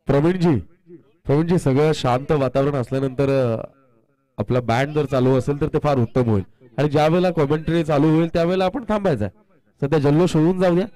प्रवीणजी, प्रवीणजी, सगळं शांत वातावरण असल्यानंतर आपला बँड जर चालू असेल तर ते फार उत्तम होईल. आणि ज्या वेळेला कॉमेंट्री चालू होईल त्यावेळेला आपण थांबायचं. सध्या जल्लोष होऊन जाऊ द्या.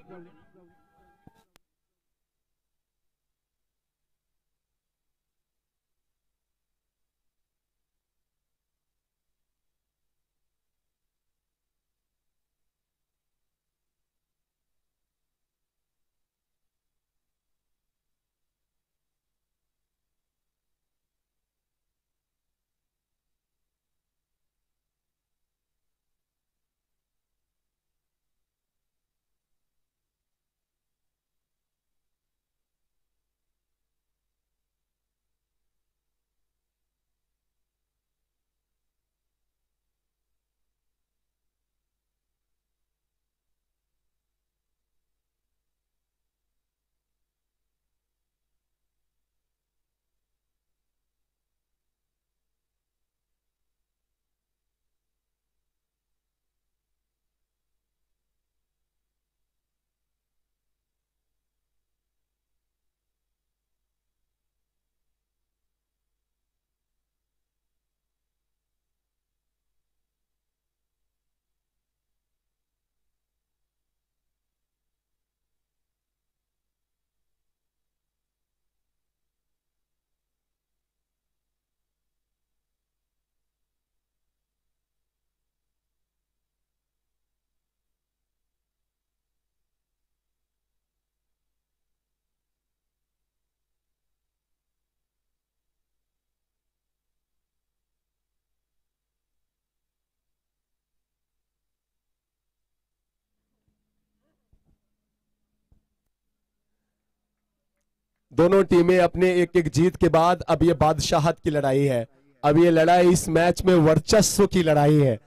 दोनों टीमें अपने एक एक जीत के बाद अब ये बादशाहत की लड़ाई है। अब ये लड़ाई इस मैच में वर्चस्व की लड़ाई है,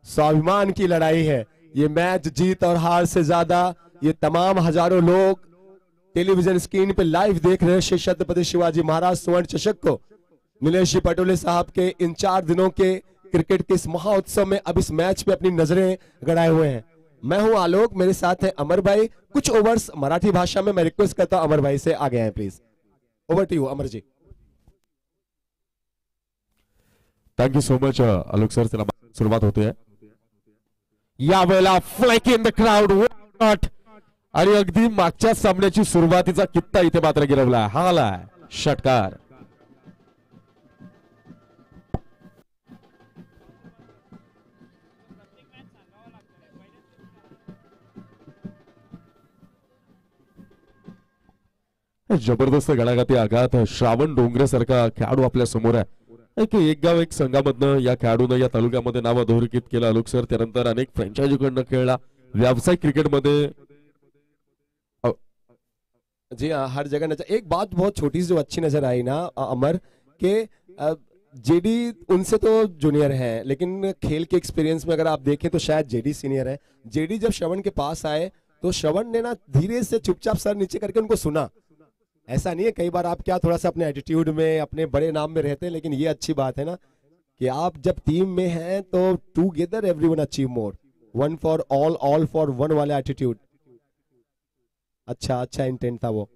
स्वाभिमान की लड़ाई है। ये मैच जीत और हार से ज्यादा ये तमाम हजारों लोग टेलीविजन स्क्रीन पे लाइव देख रहे हैं श्री छत्रपति शिवाजी महाराज स्वर्ण चषक को। नीलेश जी पटोले साहब के इन 4 दिनों के क्रिकेट के इस महाउत्सव में अब इस मैच पे अपनी नजरें गड़ाए हुए हैं। मैं हूं आलोक, मेरे साथ है अमर भाई। कुछ ओवर्स मराठी भाषा में मैं रिक्वेस्ट करता हूं अमर भाई से, आगे आए please. Over to you Amar ji. Thank you so much Alok sir. त्याला सुरुवात होते यावेळेला flak in the crowd not. आणि अगदी मागच्या सामन्याची सुरुवातीचा कित्ता इथे मात्र गिरवला. हा आलाय षटकार. जबरदस्त गळाघाती आघात. श्रावण डोंगरे सारखा खेळाडू आपल्या समोर आहे. एक गाव एक संघामधनं या खेळाडूनं या तालुक्यामध्ये नाव अधोरेखित केलं आलोक सर. त्यानंतर अनेक फ्रँचायझीकडनं खेळला. व्यावसायिक क्रिकेटमध्ये जी हाँ, हर जगह नजर। एक बात बहुत छोटी सी जो अच्छी नजर आई ना अमर के जेडी उनसे तो जूनियर है, लेकिन खेल के एक्सपीरियंस में अगर आप देखें तो शायद जेडी सीनियर है। जेडी जब श्रवण के पास आए तो श्रवण ने ना धीरे से चुपचाप सर नीचे करके उनको सुना। ऐसा नहीं है, कई बार आप क्या थोड़ा सा अपने एटीट्यूड में अपने बड़े नाम में रहते हैं, लेकिन ये अच्छी बात है ना कि आप जब टीम में हैं तो together everyone achieve more, one for all for one वाला एटीट्यूड। अच्छा अच्छा इंटेंट था वो।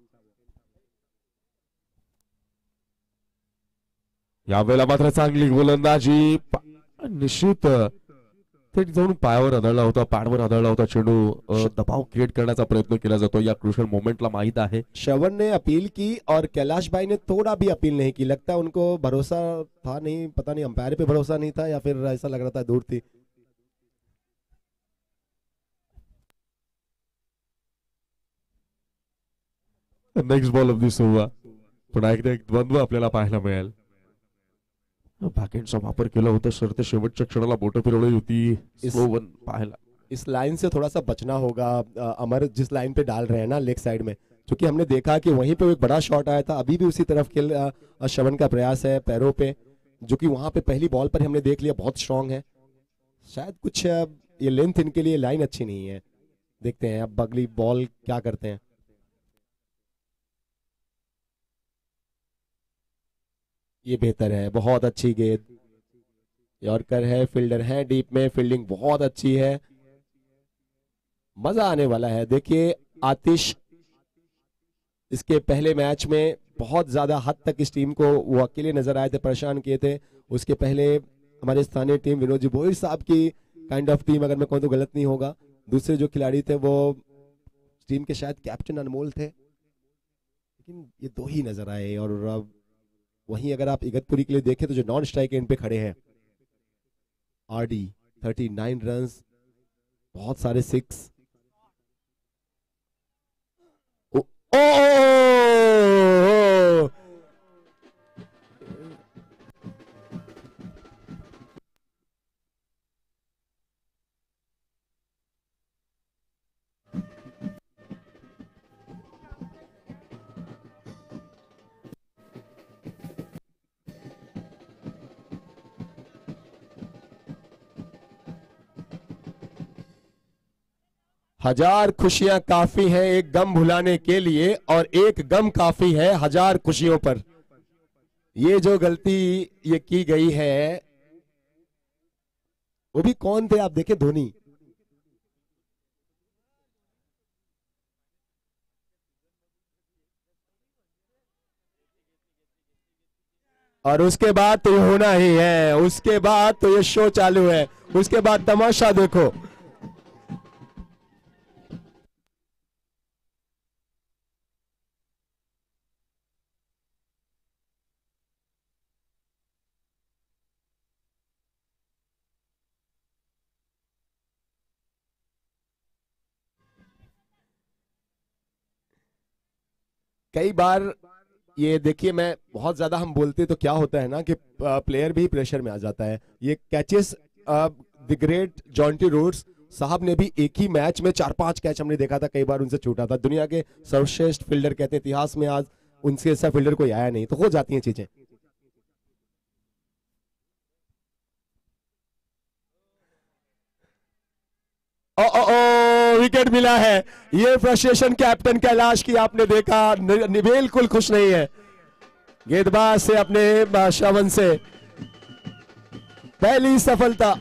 यावेळेला मात्र चांगली गोलंदाजी. निश्चित थेट जाऊन पायावर आदळला होता, पॅडवर आदळला होता चेंडू. दबाव क्रिएट करण्याचा प्रयत्न केला जातो या क्रुशियल मोमेंटला. माहित आहे श्रवण ने अपील की और कैलाश भाई ने थोड़ा भी अपील नहीं की। लगता है उनको भरोसा था नहीं, पता नहीं अंपायर पे भरोसा नहीं था या फिर ऐसा लग रहा था दूर थी। Next ball of this over. पुन्हा एकदा एक द्वंद्व आपल्याला पाहायला मिळेल. बॅकहँडचा वापर केला होता सर. ते शेवटच्या क्षणाला बोटं फिरवली होती. स्लो वन पाहायला. इस लाइन से थोड़ा सा बचना होगा अमर, जिस लाइन पे डाल रहे हैं ना लेग साइड में, क्योंकि हमने देखा कि वहीं पे एक बड़ा शॉट आया था। अभी भी उसी तरफ खेल श्रवण का प्रयास है पैरों पे, जो कि वहां पे पहली बॉल पर हमने देख लिया बहुत स्ट्रांग है। शायद कुछ ये लेंथ इनके लिए लाइन अच्छी नहीं है। देखते हैं अब अगली बॉल क्या करते हैं। ये बेहतर है, बहुत अच्छी गेंद। यॉर्कर है, फील्डर है डीप में, फील्डिंग बहुत अच्छी है, मजा आने वाला है। देखिए आतिश इसके पहले मैच में बहुत ज्यादा हद तक इस टीम को वो अकेले नजर आए थे, परेशान किए थे। उसके पहले हमारे स्थानीय टीम विनोद जी भोईर साहब की काइंड ऑफ टीम, अगर मैं कहूँ तो गलत नहीं होगा। दूसरे जो खिलाड़ी थे वो टीम के शायद कैप्टन अनमोल थे, लेकिन ये दो ही नजर आए। और अब वहीं अगर आप इगतपुरी के लिए देखें तो जो नॉन स्ट्राइक एंड पे खड़े हैं आरडी 39 रन्स, बहुत सारे 6। ओ, ओ, ओ, हजार खुशियां काफी है एक गम भुलाने के लिए, और एक गम काफी है हजार खुशियों पर। ये जो गलती ये की गई है, वो भी कौन थे आप देखे? धोनी। और उसके बाद तो ये होना ही है, उसके बाद तो ये शो चालू है, उसके बाद तमाशा देखो। कई बार ये देखिए, मैं बहुत ज्यादा हम बोलते तो क्या होता है ना कि प्लेयर भी प्रेशर में आ जाता है। ये catches, the great Jonty Rhodes साहब ने भी एक ही मैच में 4-5 कैच हमने देखा था, कई बार उनसे छूटा था। दुनिया के सर्वश्रेष्ठ फील्डर कहते हैं, इतिहास में आज उनसे ऐसा फील्डर कोई आया नहीं, तो हो जाती हैं चीजें। ओ ओ ओ, विकेट मिला है। ये फ्रस्ट्रेशन कैप्टन कैलाश की आपने देखा, बिल्कुल खुश नहीं है। गेंदबाज से अपने श्रवण से पहली सफलता।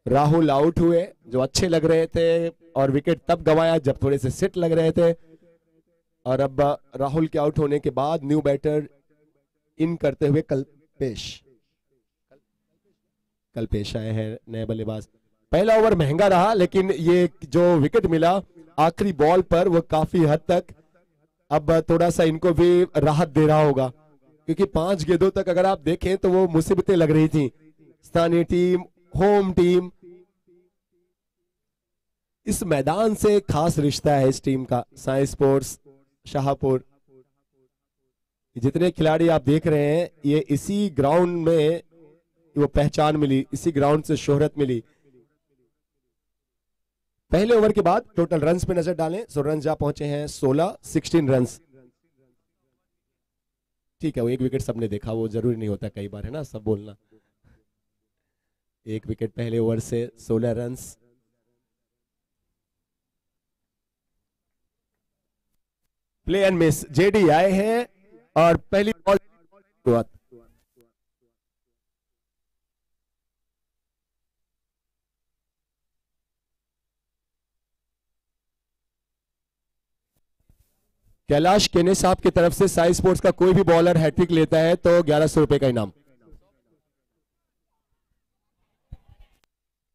राहुल आउट हुए जो अच्छे लग रहे थे, और विकेट तब गंवाया जब थोड़े से सिट लग रहे थे। और अब राहुल के आउट होने के बाद न्यू बैटर इन करते हुए कल्पेश आए हैं नए बल्लेबाज। पहला ओवर महंगा रहा, लेकिन ये जो विकेट मिला आखिरी बॉल पर वो काफी हद तक अब थोड़ा सा इनको भी राहत दे रहा होगा, क्योंकि 5 गेंदों तक अगर आप देखें तो वो मुसीबतें लग रही थी। स्थानीय टीम, होम टीम, इस मैदान से खास रिश्ता है इस टीम का। साई स्पोर्ट्स शाहपुर, जितने खिलाड़ी आप देख रहे हैं ये इसी ग्राउंड में वो पहचान मिली, इसी ग्राउंड से शोहरत मिली। पहले ओवर के बाद टोटल रन्स पे नजर डालें, सो रन जा पहुंचे हैं 16 रन्स। ठीक है, वो एक विकेट सबने देखा, वो जरूरी नहीं होता कई बार, है ना, सब बोलना। एक विकेट पहले ओवर से 16 runs. Play and miss, JD आए हैं और पहली बॉल शुरुआत। कैलाश केने साहब की तरफ से साई स्पोर्ट्स का कोई भी बॉलर हैट्रिक लेता है तो 1100 रुपए का इनाम।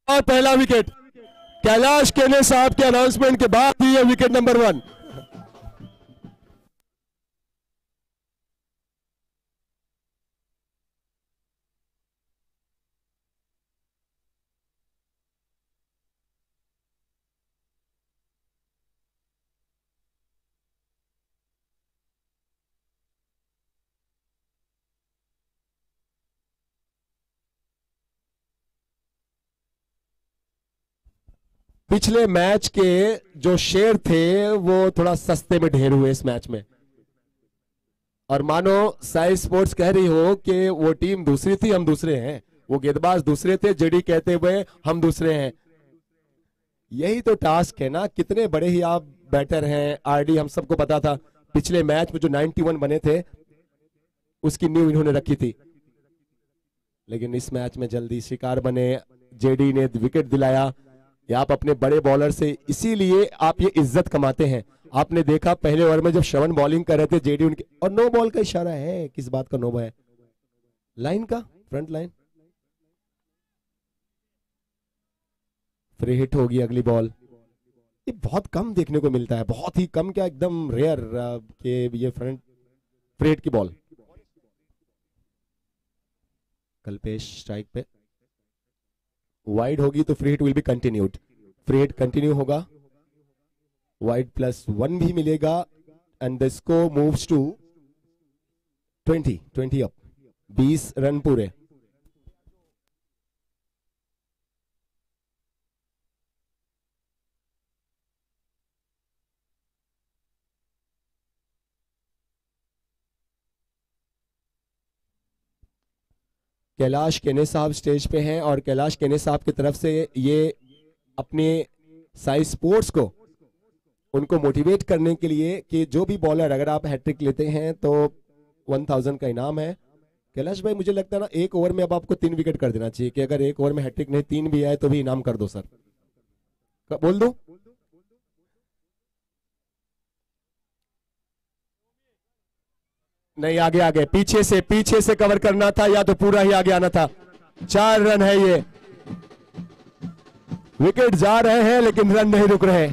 और पहला विकेट कैलाश केने साहब के अनाउंसमेंट के बाद ही, विकेट नंबर 1। पिछले मैच के जो शेयर थे वो थोड़ा सस्ते में ढेर हुए इस मैच में, और मानो साई स्पोर्ट्स कह रही हो कि वो टीम दूसरी थी, हम दूसरे हैं, वो गेंदबाज दूसरे थे, जेडी कहते हुए हम दूसरे हैं। यही तो टास्क है ना, कितने बड़े ही आप बैटर हैं। आरडी हम सबको पता था पिछले मैच में जो 91 बने थे, उसकी नींव इन्होंने रखी थी, लेकिन इस मैच में जल्दी शिकार बने। जेडी ने विकेट दिलाया। ये आप अपने बड़े बॉलर से, इसीलिए आप ये इज्जत कमाते हैं। आपने देखा पहले ओवर में जब श्रवण बॉलिंग कर रहे थे, जेडी उनके, और नो बॉल का इशारा है, किस बात का नो है? लाइन का, फ्रंट लाइन। फ्री हिट होगी अगली बॉल। ये बहुत कम देखने को मिलता है, बहुत ही कम, क्या एकदम रेयर कि ये फ्रंट फ्री हिट की बॉल। कल्पेश स्ट्राइक पे, वाइड होगी तो free hit will be continued. Free hit continue होगा, वाइड +1 भी मिलेगा and the score moves to 20 up, 20 run पूरे। कैलाश केने साहब स्टेज पे हैं और कैलाश केने साहब की तरफ से ये अपने साई स्पोर्ट्स को, उनको मोटिवेट करने के लिए कि जो भी बॉलर, अगर आप हैट्रिक लेते हैं तो 1000 का इनाम है। कैलाश भाई, मुझे लगता है ना, एक ओवर में अब आपको 3 विकेट कर देना चाहिए, कि अगर एक ओवर में हैट्रिक नहीं 3 भी आए तो भी इनाम कर दो सर। बोल दो। नहीं, आगे आगे, पीछे से कवर करना था, या तो पूरा ही आगे आना था। 4 रन है ये। विकेट जा रहे हैं लेकिन रन नहीं रुक रहे।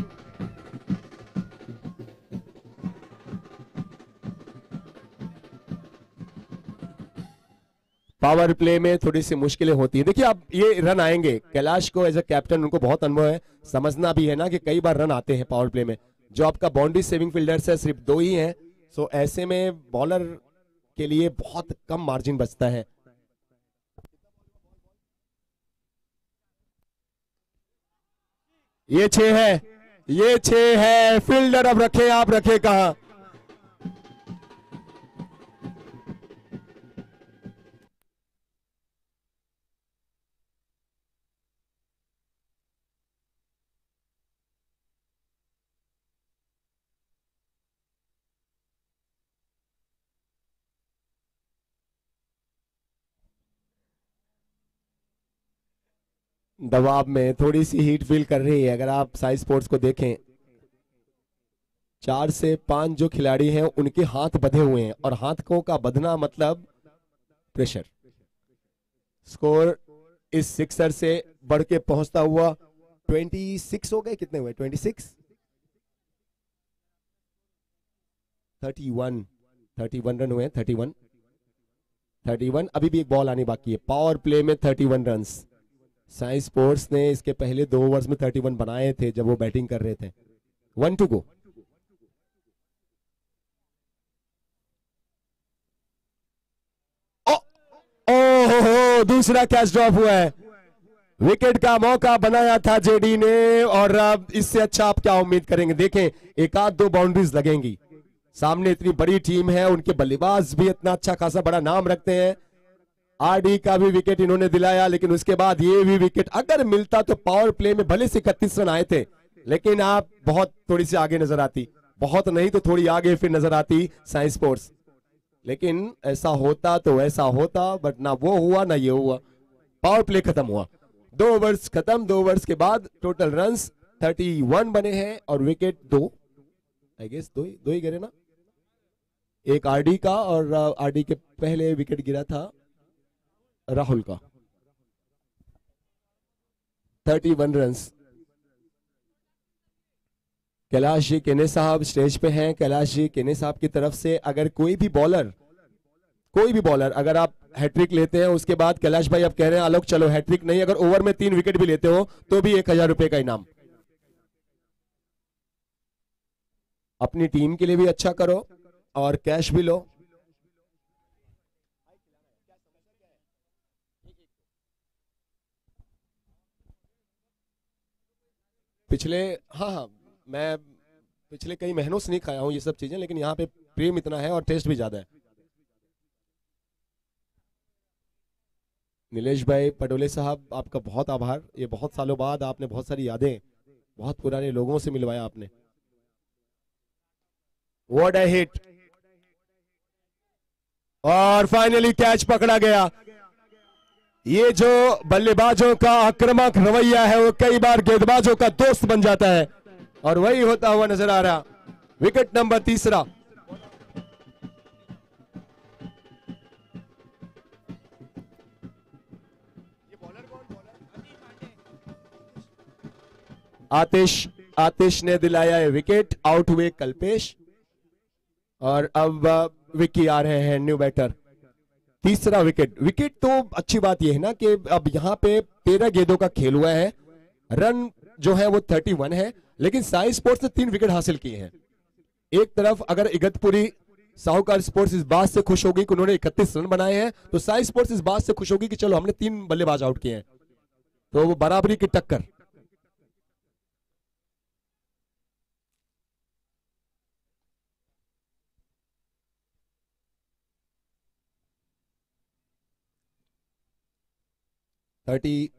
पावर प्ले में थोड़ी सी मुश्किलें होती है। देखिए, अब ये रन आएंगे। कैलाश को एज अ कैप्टन उनको बहुत अनुभव है, समझना भी है ना कि कई बार रन आते हैं पावर प्ले में। जो आपका बाउंड्री सेविंग फील्डर्स है सिर्फ 2 ही हैं, सो ऐसे में बॉलर के लिए बहुत कम मार्जिन बचता है। ये 6 है, ये 6 है। फील्डर अब रखे, आप रखे कहां? दबाव में थोड़ी सी हीट फील कर रही है। अगर आप साई स्पोर्ट्स को देखें, 4 से 5 जो खिलाड़ी हैं उनके हाथ बंधे हुए हैं, और हाथों का बंधना मतलब प्रेशर। स्कोर इस सिक्सर से बढ़ के पहुंचता हुआ 26 हो गए। कितने हुए? 26, 31 रन हुए। 31। अभी भी एक बॉल आनी बाकी है। पावर प्ले में 31 रन। साई स्पोर्ट्स ने इसके पहले 2 ओवर्स में 31 बनाए थे जब वो बैटिंग कर रहे थे। 1 to go। ओहो, दूसरा कैच ड्रॉप हुआ है। विकेट का मौका बनाया था जेडी ने, और अब इससे अच्छा आप क्या उम्मीद करेंगे? देखें, 1-2 बाउंड्रीज लगेंगी। सामने इतनी बड़ी टीम है, उनके बल्लेबाज भी इतना अच्छा खासा बड़ा नाम रखते हैं। आरडी का भी विकेट इन्होंने दिलाया, लेकिन उसके बाद ये भी विकेट अगर मिलता तो पावर प्ले में भले से 31 रन आए थे, लेकिन आप बहुत थोड़ी सी आगे नजर आती, बहुत नहीं तो थोड़ी आगे फिर नजर आती साई स्पोर्ट्स। लेकिन ऐसा होता तो ऐसा होता, बट ना वो हुआ ना ये हुआ। पावर प्ले खत्म हुआ, 2 ओवर्स खत्म। 2 ओवर्स के बाद टोटल रन्स 31 बने हैं और विकेट 2, आई गेस 2 ही गिरे ना, एक आरडी का, और आरडी के पहले विकेट गिरा था राहुल का। 31 रन्स। कैलाश जी केने साहब स्टेज पे हैं। कैलाश जी केने साहब की तरफ से अगर कोई भी बॉलर अगर आप हैट्रिक लेते हैं, उसके बाद कैलाश भाई अब कह रहे हैं आलोक चलो हैट्रिक नहीं, अगर ओवर में 3 विकेट भी लेते हो तो भी 1000 रुपए का इनाम। अपनी टीम के लिए भी अच्छा करो और कैश भी लो। हाँ, मैं पिछले कई महीनों से नहीं खाया हूं ये सब चीजें, लेकिन यहाँ पे प्रेम इतना है और टेस्ट भी ज्यादा है। नीलेश भाई पटोले साहब, आपका बहुत आभार। ये बहुत सालों बाद आपने बहुत सारी यादें, बहुत पुराने लोगों से मिलवाया आपने। व्हाट अ हिट, और फाइनली कैच पकड़ा गया। ये जो बल्लेबाजों का आक्रामक रवैया है वो कई बार गेंदबाजों का दोस्त बन जाता है और वही होता हुआ नजर आ रहा। विकेट नंबर तीसरा। आतिश ने दिलाया है विकेट। आउट हुए कल्पेश और अब विक्की आ रहे हैं न्यू बैटर। तीसरा विकेट। विकेट तो अच्छी बात यह है ना कि अब यहाँ पे 13 गेंदों का खेल हुआ है। रन जो है वो 31 है, लेकिन साई स्पोर्ट्स ने 3 विकेट हासिल किए हैं। एक तरफ अगर इगतपुरी साहूकार स्पोर्ट्स इस बात से खुश होगी कि उन्होंने 31 रन बनाए हैं, तो साई स्पोर्ट्स इस बात से खुश होगी कि चलो हमने 3 बल्लेबाज आउट किए हैं, तो वो बराबरी की टक्कर। थर्टी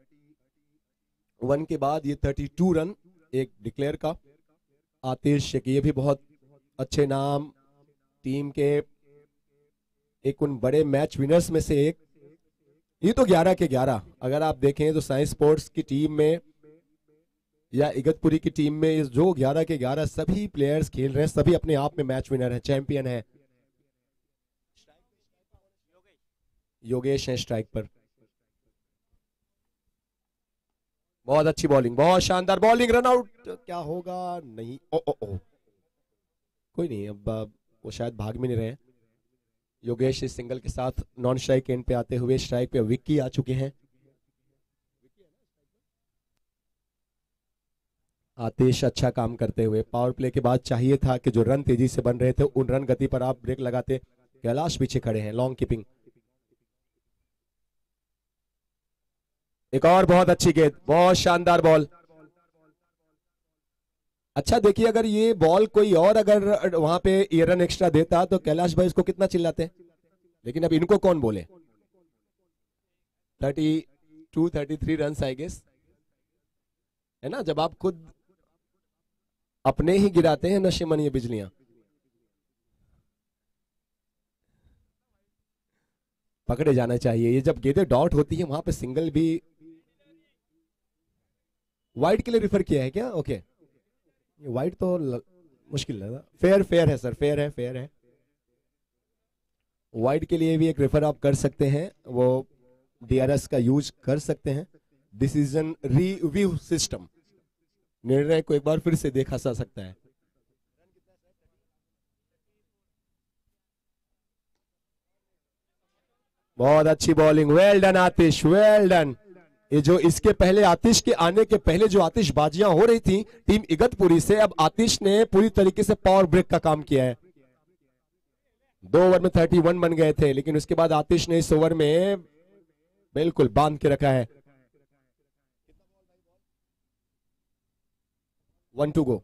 1 के बाद ये 32 रन एक डिक्लेयर का। आतिश ये भी बहुत अच्छे नाम, टीम के एक उन बड़े मैच विनर्स में से एक। ये तो 11 के 11 अगर आप देखें तो साइंस स्पोर्ट्स की टीम में या इगतपुरी की टीम में जो 11 के 11 सभी प्लेयर्स खेल रहे हैं, सभी अपने आप में मैच विनर हैं, चैंपियन हैं। योगेश हैं स्ट्राइक पर। बहुत अच्छी बॉलिंग, बहुत शानदार बॉलिंग। रन आउट क्या होगा? नहीं, ओ ओ ओ कोई नहीं, अब वो शायद भाग में नहीं रहे। योगेश इस सिंगल के साथ नॉन स्ट्राइक एंड पे आते हुए स्ट्राइक पे विक्की आ चुके हैं। आतिश अच्छा काम करते हुए। पावर प्ले के बाद चाहिए था कि जो रन तेजी से बन रहे थे उन रन गति पर आप ब्रेक लगाते। कैलाश पीछे खड़े हैं, लॉन्ग कीपिंग। एक और बहुत अच्छी गेंद, बहुत शानदार बॉल। अच्छा देखिए, अगर ये बॉल कोई और अगर वहां पे ये रन एक्स्ट्रा देता तो कैलाश भाई इसको कितना चिल्लाते, लेकिन अब इनको कौन बोले। 32 33 रन आई गेस, है ना। जब आप खुद अपने ही गिराते हैं नशे मन ये बिजलियां। पकड़े जाना चाहिए। ये जब गेंदें डॉट होती है वहां पे सिंगल भी। वाइड के लिए रिफर किया है क्या? ओके, वाइड तो मुश्किल लगा। फेयर फेयर है सर, फेयर है, फेयर है। वाइड के लिए भी एक रेफर आप कर सकते हैं, वो डीआरएस का यूज कर सकते हैं, डिसीजन रिव्यू सिस्टम। निर्णय को एक बार फिर से देखा जा सकता है। बहुत अच्छी बॉलिंग, वेल डन आतिश, वेल डन। ये जो इसके पहले आतिश के आने के पहले जो आतिशबाजियां हो रही थी टीम इगतपुरी से, अब आतिश ने पूरी तरीके से पावर ब्रेक का काम किया है। 2 ओवर में 31 बन गए थे, लेकिन उसके बाद आतिश ने इस ओवर में बिल्कुल बांध के रखा है। 1 to go।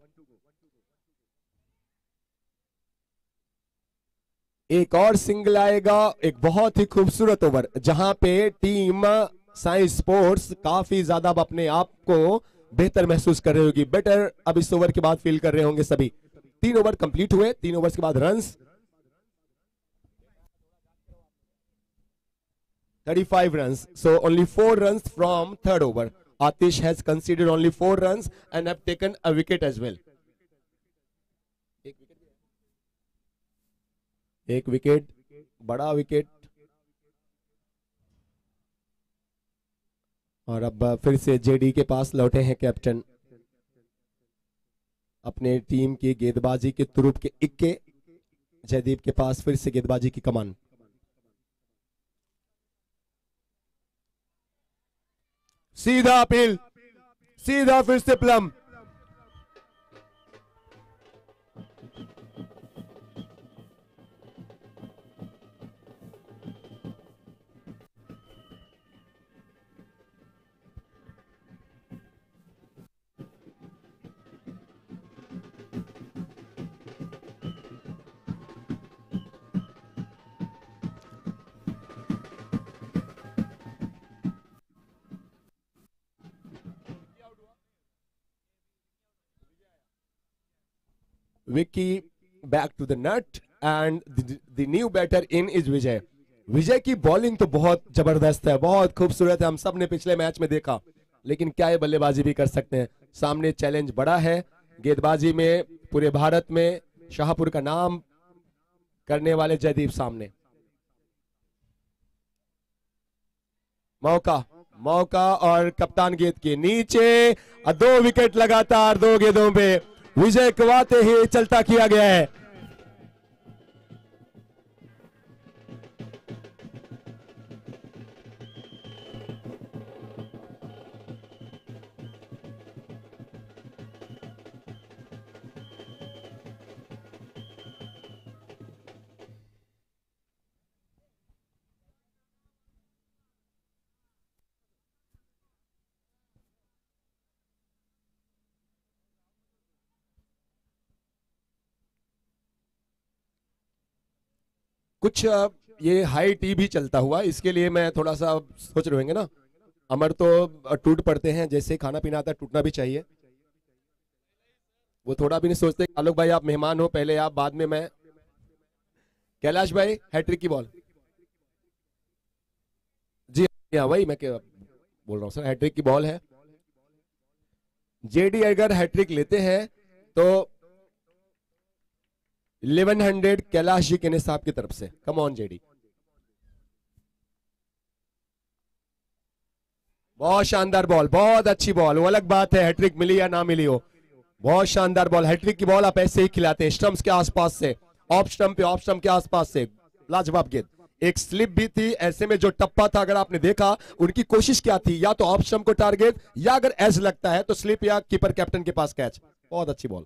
एक और सिंगल आएगा। एक बहुत ही खूबसूरत ओवर जहां पे टीम साइंस स्पोर्ट्स काफी ज्यादा अपने आप को बेहतर महसूस कर रही होगी। बेटर अब इस ओवर के बाद फील कर रहे होंगे सभी। 3 ओवर कंप्लीट हुए, 3 ओवर के बाद runs 35 runs, so only 4 runs from 3rd over. Atish has conceded only 4 runs and have taken a wicket as well. एक विकेट, बड़ा विकेट। और अब फिर से जेडी के पास लौटे हैं कैप्टन। अपने टीम की गेंदबाजी के तुरुप के इक्के। जयदीप के पास फिर से गेंदबाजी की कमान। सीधा अपील, सीधा फिर से plum. Vicky back to the net and the new batter in is Vijay. विजय की बॉलिंग तो बहुत जबरदस्त है, बहुत खूबसूरत है, हम सब ने पिछले मैच में देखा। लेकिन क्या ये बल्लेबाजी भी कर सकते हैं? सामने चैलेंज बड़ा है गेंदबाजी में, पूरे भारत में शाहपुर का नाम करने वाले जयदीप सामने। मौका मौका और कप्तान गेंद के नीचे, 2 विकेट लगातार 2 गेंदों पे विजय कवाते ही चलता किया गया है। कुछ ये हाई टी भी चलता हुआ, इसके लिए मैं थोड़ा सा सोच रहे होंगे ना, अमर तो टूट पड़ते हैं, जैसे खाना पीना आता है टूटना भी चाहिए। वो थोड़ा भी नहीं सोचते आलोक भाई आप मेहमान हो, पहले आप बाद में मैं। कैलाश भाई हैट्रिक की बॉल, जी हाँ वही मैं बोल रहा हूँ सर, हैट्रिक की बॉल है। जेडी अगर हैट्रिक लेते हैं तो 1100 कैलाश जी के साहब की तरफ से। कम ऑन जेडी, बहुत शानदार बॉल, बहुत अच्छी बॉल। वो अलग बात है हैट्रिक मिली या ना मिली हो, बहुत शानदार बॉल। हैट्रिक की बॉल आप ऐसे ही खिलाते हैं स्टंप्स के आसपास से, ऑफ स्टंप पे, ऑफ स्टंप के आसपास से। लाजवाब गेंद, एक स्लिप भी थी, ऐसे में जो टप्पा था अगर आपने देखा, उनकी कोशिश क्या थी, या तो ऑफ स्टंप को टारगेट, या अगर एज लगता है तो स्लिप या कीपर कैप्टन के पास कैच। बहुत अच्छी बॉल।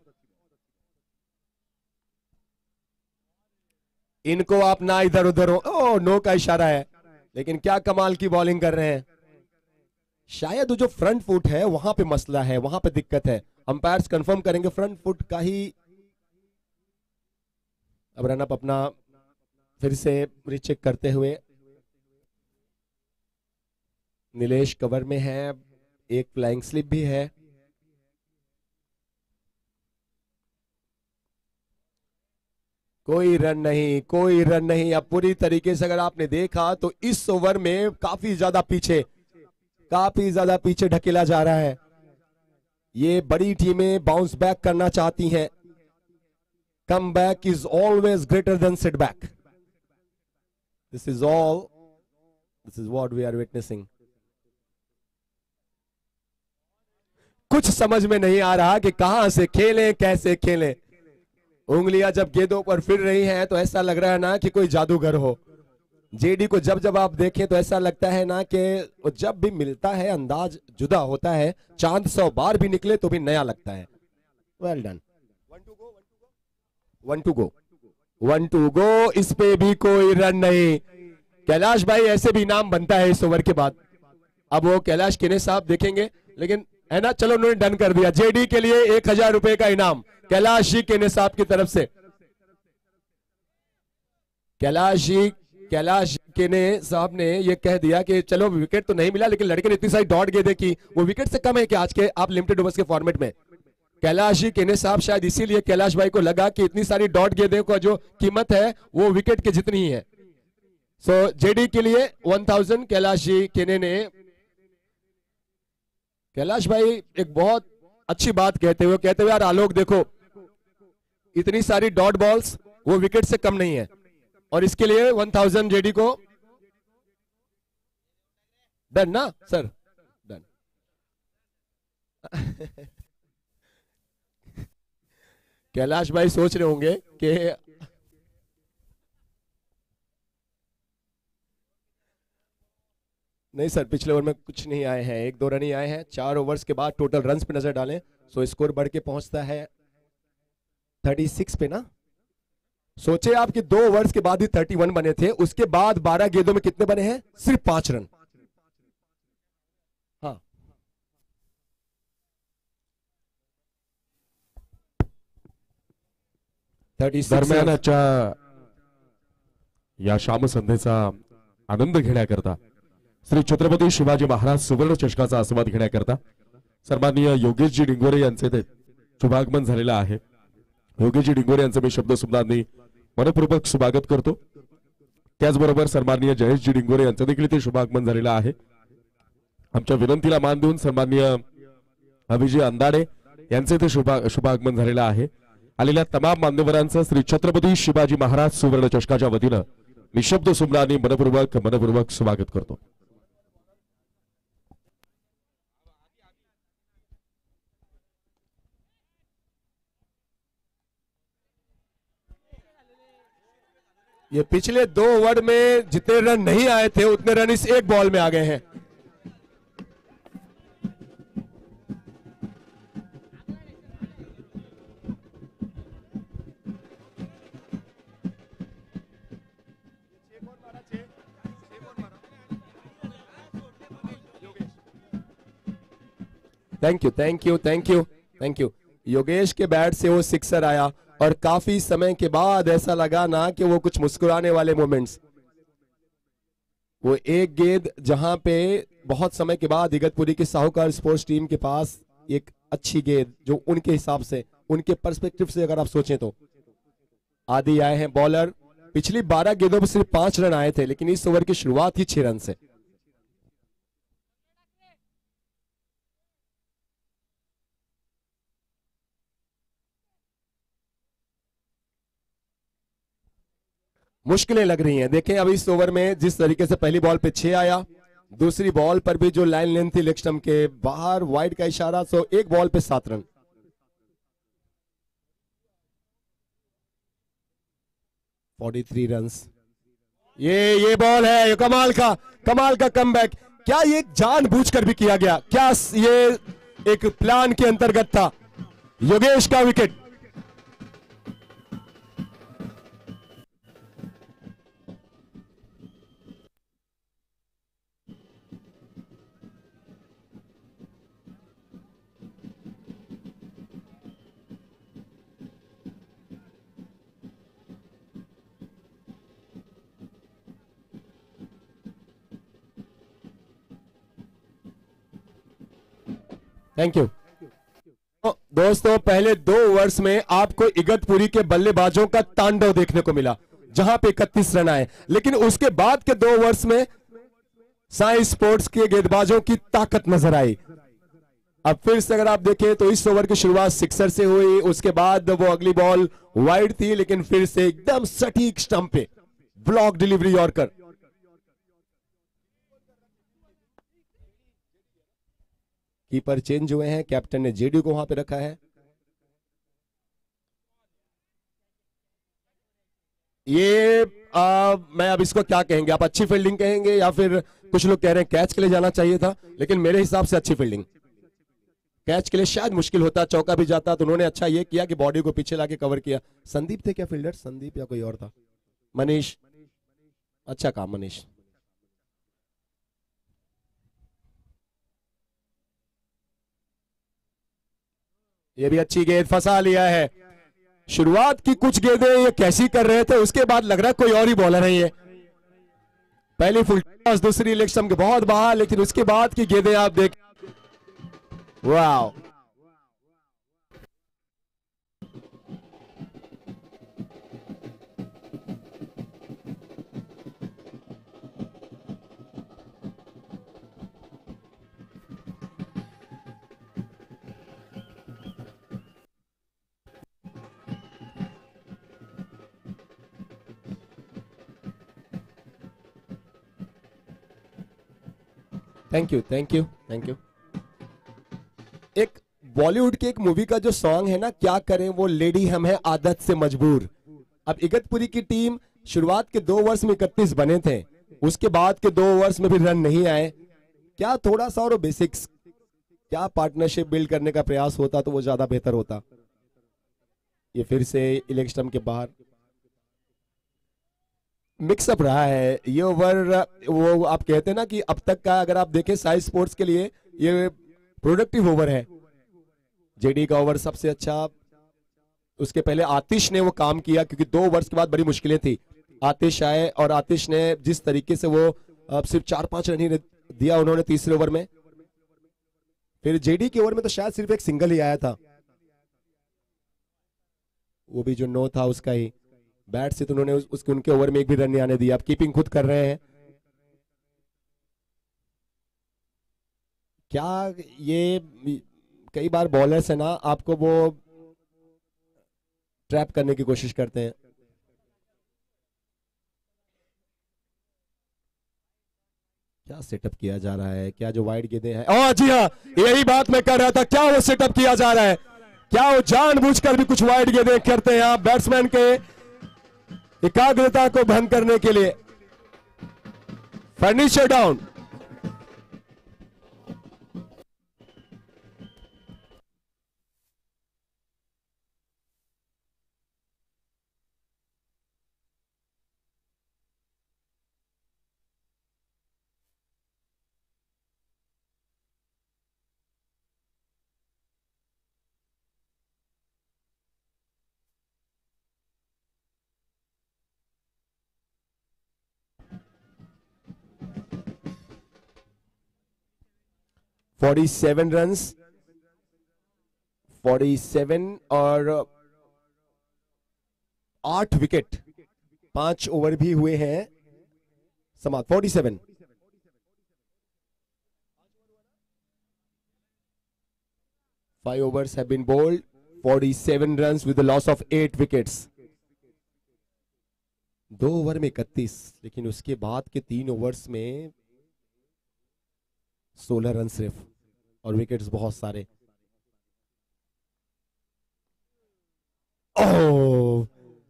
इनको आप ना इधर उधर हो, ओ नो का इशारा है, लेकिन क्या कमाल की बॉलिंग कर रहे हैं। शायद जो फ्रंट फुट है वहां पे मसला है, वहां पे दिक्कत है। अंपायर्स कंफर्म करेंगे फ्रंट फुट का ही। अब रनअप अपना फिर से रीचेक करते हुए, नीलेश कवर में है, एक फ्लाइंग स्लिप भी है। कोई रन नहीं, कोई रन नहीं। अब पूरी तरीके से अगर आपने देखा तो इस ओवर में काफी ज्यादा पीछे ढकेला जा रहा है। ये बड़ी टीमें बाउंस बैक करना चाहती हैं। Come back is always greater than set back. This is what we are witnessing. कुछ समझ में नहीं आ रहा कि कहां से खेलें, कैसे खेलें। उंगलियां जब गेंदों पर फिर रही हैं तो ऐसा लग रहा है ना कि कोई जादूगर हो। जेडी को जब आप देखें तो ऐसा लगता है ना कि जब भी मिलता है अंदाज जुदा होता है। चांद 100 बार भी निकले तो भी नया लगता है। Well done. 1 टू गो, इस पे भी कोई रन नहीं। कैलाश भाई ऐसे भी इनाम बनता है इस ओवर के बाद। अब वो कैलाश केने साहब देखेंगे, लेकिन है ना, चलो उन्होंने डन कर दिया। जेडी के लिए 1000 रुपए का इनाम कैलाश जी केने साहब की तरफ से। कैलाश केने साहब ने ये कह दिया कि चलो विकेट तो नहीं मिला, लेकिन लड़के ने इतनी सारी डॉट गेंदें की, वो विकेट से कम है कि आज के आप लिमिटेड ओवर्स के फॉर्मेट में। कैलाश जी केने साहब शायद इसीलिए कैलाश भाई को लगा कि इतनी सारी डॉट गेंदों का जो कीमत है वो विकेट के जितनी ही है। सो जेडी के लिए 1000 कैलाश जी केने ने। कैलाश भाई एक बहुत अच्छी बात कहते हुए यार आलोक देखो, इतनी सारी डॉट बॉल्स वो विकेट से कम नहीं है, और इसके लिए 1000 जेडी को। डन ना सर, डन। कैलाश भाई सोच रहे होंगे कि नहीं सर, पिछले ओवर में कुछ नहीं आए हैं, 1-2 रन ही आए हैं। 4 ओवर्स के बाद टोटल रन्स पे नजर डालें सो स्कोर बढ़ के पहुंचता है 36 पे ना। सोचे आप कि 2 ओवर्स के बाद ही 31 बने थे, उसके बाद 12 गेंदों में कितने बने हैं? सिर्फ 5 रन। हाँ, दरम्यानच्या या श्याम संध्येचा आनंद घेण्याकरता श्री छत्रपती शिवाजी महाराज सुवर्ण चषकाचा आस्वाद घेण्याकरता सन्माननीय योगेशजी डिंगोरे यांचे ते शुभागमन झालेलं आहे। योगेशजी डिंगोरे यांचे मी शब्द सुमनांनी मनपूर्वक स्वागत करतो। त्याचबरोबर सन्माननीय जयेशजी डिंगोरे यांचं देखील इथे शुभागमन झालेलं आहे. आमच्या विनंतीला मान देऊन सन्माननीय अभिजय अंदाडे यांचे इथे शुभागमन झालेलं आहे. आलेल्या तमाम मान्यवरांचं श्री छत्रपती शिवाजी महाराज सुवर्ण चषकाच्या वतीनं निशब्द सुमनानी मनपूर्वक स्वागत करतो. ये पिछले 2 ओवर में जितने रन नहीं आए थे उतने रन इस एक बॉल में आ गए हैं. Thank you. योगेश के बैट से वो सिक्सर आया और काफी समय के बाद ऐसा लगा ना कि वो कुछ मुस्कुराने वाले मोमेंट्स. वो एक गेंद जहां पे बहुत समय के बाद इगतपुरी की साहूकार स्पोर्ट्स टीम के पास एक अच्छी गेंद जो उनके हिसाब से उनके पर्सपेक्टिव से अगर आप सोचें तो आदि आए हैं बॉलर. पिछली 12 गेंदों में सिर्फ 5 रन आए थे लेकिन इस ओवर की शुरुआत ही 6 रन से. मुश्किलें लग रही हैं. देखें अब इस ओवर में जिस तरीके से पहली बॉल पे 6 आया, दूसरी बॉल पर भी जो लाइन लेंथ थी लेग स्टंप के बाहर वाइड का इशारा, सो एक बॉल पे 7 रन. 43 रन्स. ये बॉल है, ये कमाल का कमबैक. क्या ये जानबूझकर भी किया गया? क्या ये एक प्लान के अंतर्गत था? योगेश का विकेट. Thank you. दोस्तों पहले 2 ओवर्स में आपको इगतपुरी के बल्लेबाजों का तांडव देखने को मिला जहां पे 31 रन आए, लेकिन उसके बाद के 2 ओवर्स में साई स्पोर्ट्स के गेंदबाजों की ताकत नजर आई. अब फिर से अगर आप देखें तो इस ओवर की शुरुआत सिक्सर से हुई, उसके बाद वो अगली बॉल वाइड थी लेकिन फिर से एकदम सटीक स्टंप पे block delivery yorker. Keeper change हुए हैं, कैप्टन ने जेडी को वहां पे रखा है. ये मैं अब इसको क्या कहेंगे, आप अच्छी फील्डिंग कहेंगे या फिर कुछ लोग कह रहे हैं कैच के लिए जाना चाहिए था, लेकिन मेरे हिसाब से अच्छी फील्डिंग. कैच के लिए शायद मुश्किल होता, चौका भी जाता, तो उन्होंने अच्छा ये किया कि बॉडी को पीछे लाके कवर किया. संदीप थे क्या फील्डर? संदीप या कोई और था? मनीष. अच्छा काम मनीष. ये भी अच्छी गेंद, फंसा लिया है. शुरुआत की कुछ गेंदें ये कैसी कर रहे थे, उसके बाद लग रहा है कोई और ही बॉलर है ये. पहली फुल टॉस, दूसरी लेग स्टंप के बहुत बाहर, लेकिन उसके बाद की गेंदें आप देख. वाह. Thank you. एक बॉलीवुड की एक मूवी का जो सॉन्ग है ना, क्या करें वो लेडी हम है आदत से मजबूर. अब इगतपुरी की टीम शुरुआत के 2 ओवर्स में 31 बने थे, उसके बाद के 2 ओवर्स में भी रन नहीं आए. क्या थोड़ा सा और बेसिक्स, क्या पार्टनरशिप बिल्ड करने का प्रयास होता तो वो ज्यादा बेहतर होता. ये फिर से लेग स्टंप के बाहर मिक्सअप रहा है ये ओवर. वो आप कहते हैं ना कि अब तक का अगर आप देखें साई स्पोर्ट्स के लिए ये प्रोडक्टिव ओवर है. जेडी का ओवर सबसे अच्छा. उसके पहले आतिश ने वो काम किया क्योंकि 2 ओवर्स के बाद बड़ी मुश्किलें थी. आतिश आए और आतिश ने जिस तरीके से वो सिर्फ 4-5 रन ही दिया उन्होंने तीसरे ओवर में. फिर जेडी के ओवर में तो शायद सिर्फ एक सिंगल ही आया था, वो भी जो 9 था उसका ही. बैट से तो उन्होंने उसके उनके ओवर में एक भी रन नहीं आने दिया। अब कीपिंग खुद कर रहे हैं। क्या ये कई बार बॉलर्स है ना, आपको वो ट्रैप करने की कोशिश करते हैं। क्या सेटअप किया जा रहा है, क्या जो वाइड गेंदें हैं, और जी हाँ, यही बात मैं कर रहा था, क्या वो सेटअप किया जा रहा है, क्या वो जानबूझकर भी कुछ वाइड गेंदें करते हैं आप बैट्समैन के एकाग्रता को भंग करने के लिए। Furniture down. फोर्टी 47 रन, 47 और 8 विकेट, 5 ओवर भी हुए हैं समाप्त। 47। 5 overs have been bowled, 47 runs with the loss of 8 wickets। 2 over में 31, लेकिन उसके बाद के 3 ओवर्स में 16 रन सिर्फ, और विकेट्स बहुत सारे। ओह,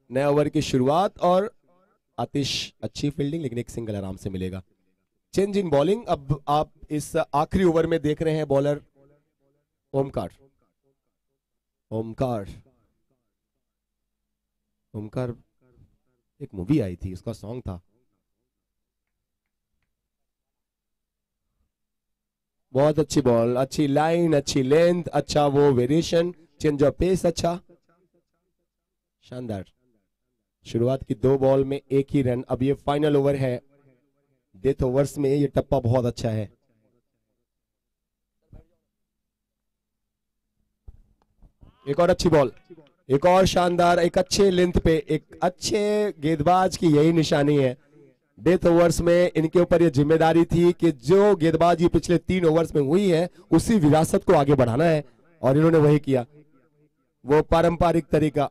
नए ओवर की शुरुआत और आतिश अच्छी फील्डिंग, लेकिन एक सिंगल आराम से मिलेगा। Change in bowling. अब आप इस आखिरी ओवर में देख रहे हैं बॉलर ओमकार। ओमकार ओमकार एक मूवी आई थी, उसका सॉन्ग था। बहुत अच्छी बॉल, अच्छी लाइन, अच्छी लेंथ, अच्छा वो वेरिएशन, चेंज ऑफ पेस अच्छा, शानदार। शुरुआत की 2 बॉल में 1 ही रन। अब ये फाइनल ओवर है, डेथ ओवर्स में ये टप्पा बहुत अच्छा है। एक और अच्छी बॉल, एक और शानदार, एक अच्छे लेंथ पे, एक अच्छे गेंदबाज की यही निशानी है। डेथ ओवर्स में इनके ऊपर ये जिम्मेदारी थी कि जो गेंदबाजी पिछले 3 ओवर्स में हुई है उसी विरासत को आगे बढ़ाना है, और इन्होंने वही किया, वो पारंपरिक तरीका।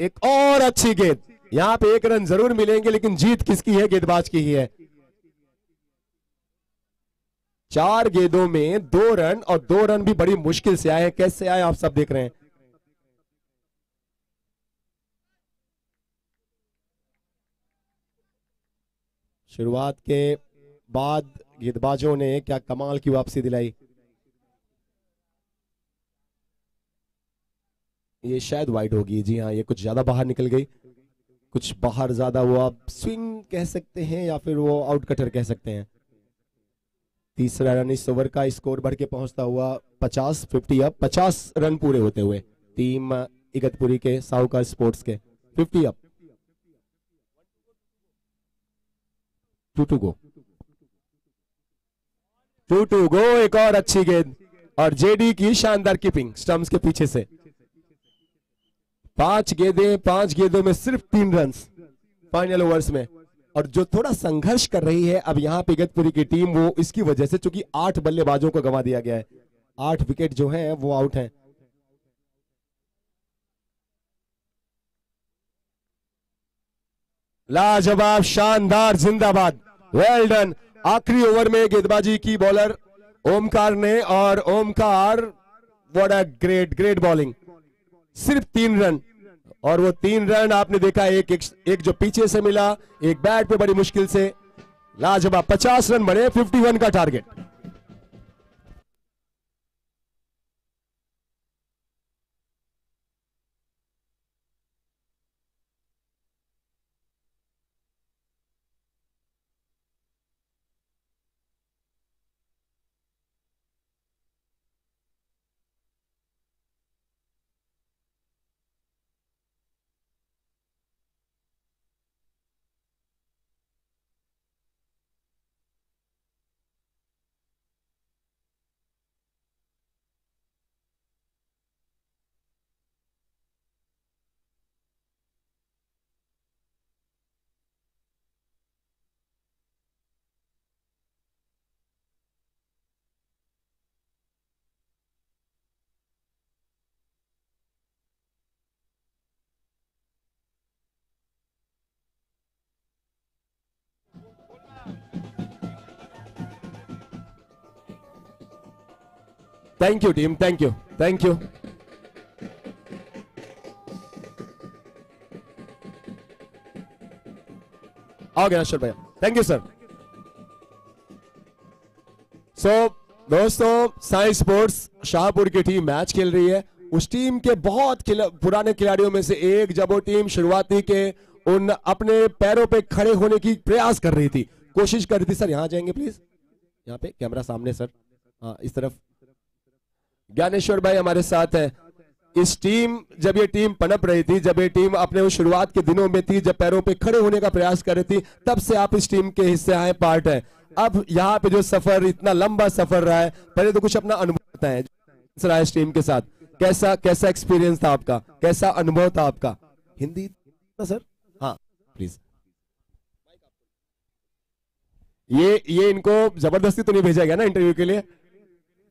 एक और अच्छी गेंद, यहां पे 1 रन जरूर मिलेंगे, लेकिन जीत किसकी है? गेंदबाज की ही है। 4 गेंदों में 2 रन, और 2 रन भी बड़ी मुश्किल से आए हैं। कैसे आए आप सब देख रहे हैं। शुरुआत के बाद गेंदबाजों ने क्या कमाल की वापसी दिलाई। ये शायद वाइड होगी, जी हाँ, ये कुछ ज्यादा बाहर निकल गई, कुछ बाहर ज्यादा, वो आप स्विंग कह सकते हैं या फिर वो आउट कटर कह सकते हैं। तीसरा रन इस ओवर का, स्कोर बढ़ के पहुंचता हुआ 50 अप, 50 रन पूरे होते हुए टीम इगतपुरी के साहूकार स्पोर्ट्स के 50 अप। 2 गो, 2 गो। एक और अच्छी गेंद, और जेडी की शानदार कीपिंग स्टंप्स के पीछे से। 5 गेंदें, 5 गेंदों में सिर्फ 3 रन फाइनल ओवर्स में। और जो थोड़ा संघर्ष कर रही है अब यहाँ पे इगतपुरी की टीम, वो इसकी वजह से, चूंकि 8 बल्लेबाजों को गंवा दिया गया है, 8 विकेट जो हैं वो आउट हैं। लाजवाब, शानदार, जिंदाबाद, वेल डन। आखिरी ओवर में गेंदबाजी की बॉलर ओमकार ने, और Omkar what a great bowling. सिर्फ 3 रन, और वो 3 रन आपने देखा, एक जो पीछे से मिला, एक बैट पे बड़ी मुश्किल से। लाजवाब, 50 रन बने, 51 का target. Thank you team, thank you, thank you. आओ ज्ञानेश्वर भैया, थैंक यू सर। सो दोस्तों, साई स्पोर्ट्स शाहपुर की टीम मैच खेल रही है। उस टीम के बहुत पुराने खिलाड़ियों में से एक, जब वो टीम शुरुआती के उन अपने पैरों पे खड़े होने की प्रयास कर रही थी, कोशिश कर रही थी। सर यहाँ जाएंगे प्लीज, यहाँ पे कैमरा सामने सर, हाँ इस तरफ। ज्ञानेश्वर भाई हमारे साथ है। इस टीम, जब ये टीम पनप रही थी, जब ये टीम अपने उस शुरुआत के दिनों में थी, जब पैरों पे खड़े होने का प्रयास कर रही थी, तब से आप इस टीम के हिस्से आए, पार्ट है। अब यहाँ पे जो सफर, इतना लंबा सफर रहा है, पहले तो कुछ अपना अनुभव बताएं रहा है इस टीम के साथ। कैसा कैसा एक्सपीरियंस था आपका, कैसा अनुभव था आपका? हिंदी सर, हाँ प्लीज। ये इनको जबरदस्ती तो नहीं भेजा गया ना इंटरव्यू के लिए?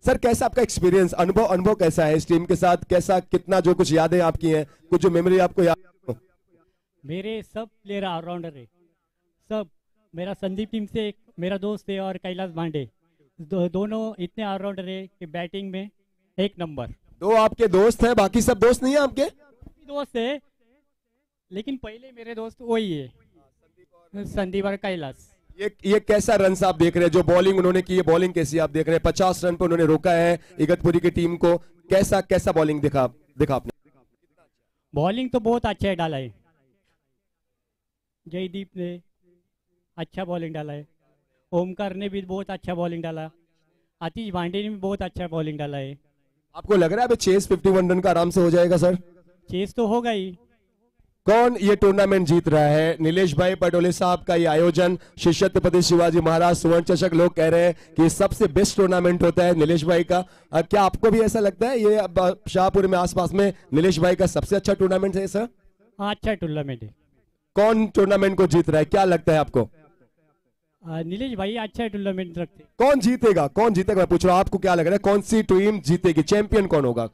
सर कैसा आपका एक्सपीरियंस, अनुभव कैसा है इस टीम के साथ? कैसा, कितना, जो कुछ यादें आपकी हैं, कुछ जो मेमोरी आपको याद हो? मेरे सब प्लेयर ऑलराउंडर है सब। मेरा संदीप टीम से एक मेरा दोस्त है और कैलाश भांडे, दोनों इतने ऑलराउंडर है कि बैटिंग में एक नंबर। दो आपके दोस्त हैं, बाकी सब दोस्त नहीं है आपके? दोस्त है, लेकिन पहले मेरे दोस्त वही है, संदीप और कैलाश। ये कैसा रन आप देख रहे हैं? जो बॉलिंग उन्होंने की है, बॉलिंग कैसी आप देख रहे हैं? 50 रन पे उन्होंने रोका है इगतपुरी की टीम को। कैसा कैसा बॉलिंग देखा आपने? बॉलिंग तो बहुत अच्छा है डाला है, जयदीप ने अच्छा बॉलिंग डाला है, ओमकार ने भी बहुत अच्छा बॉलिंग डाला, आतिश भांडे ने भी बहुत अच्छा बॉलिंग डाला है। आपको लग रहा है चेस 51 रन का आराम से हो जाएगा सर? चेस तो होगा ही। कौन ये टूर्नामेंट जीत रहा है? नीलेश भाई पटोले साहब का ये आयोजन, श्री छत्रपति शिवाजी महाराज सुवर्ण चषक, लोग कह रहे हैं कि सबसे बेस्ट टूर्नामेंट होता है नीलेश भाई का। क्या आपको भी ऐसा लगता है ये शाहपुर में आसपास में नीलेश भाई का सबसे अच्छा टूर्नामेंट है सर? हाँ, अच्छा टूर्नामेंट है। कौन टूर्नामेंट को जीत रहा है, क्या लगता है आपको? नीलेश भाई अच्छा टूर्नामेंट रखते। कौन जीतेगा, कौन जीतेगा मैं पूछ रहा हूँ, आपको क्या लग रहा है कौन सी टीम जीतेगी? चैंपियन कौन होगा?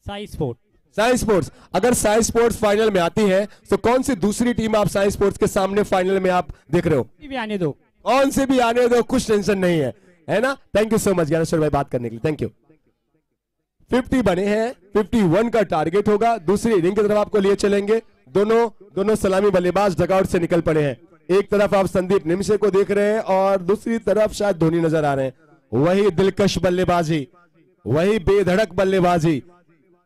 साई स्पोर्ट। साई स्पोर्ट्स। अगर साई स्पोर्ट्स फाइनल में आती है तो कौन सी दूसरी टीम आप साई स्पोर्ट्स के सामने फाइनल में आप देख रहे हो? भी आने दो, कौन से भी आने दो, कुछ टेंशन नहीं है ना? Thank you so much Dnyaneshwar भाई बात करने के लिए, थैंक यू। 50 बने हैं, 51 का टारगेट होगा। दूसरी इनिंग की तरफ आपको लिए चलेंगे। दोनों सलामी बल्लेबाज डगआउट से निकल पड़े हैं। एक तरफ आप संदीप निमशे को देख रहे हैं और दूसरी तरफ शायद धोनी नजर आ रहे हैं। वही दिलकश बल्लेबाजी, वही बेधड़क बल्लेबाजी,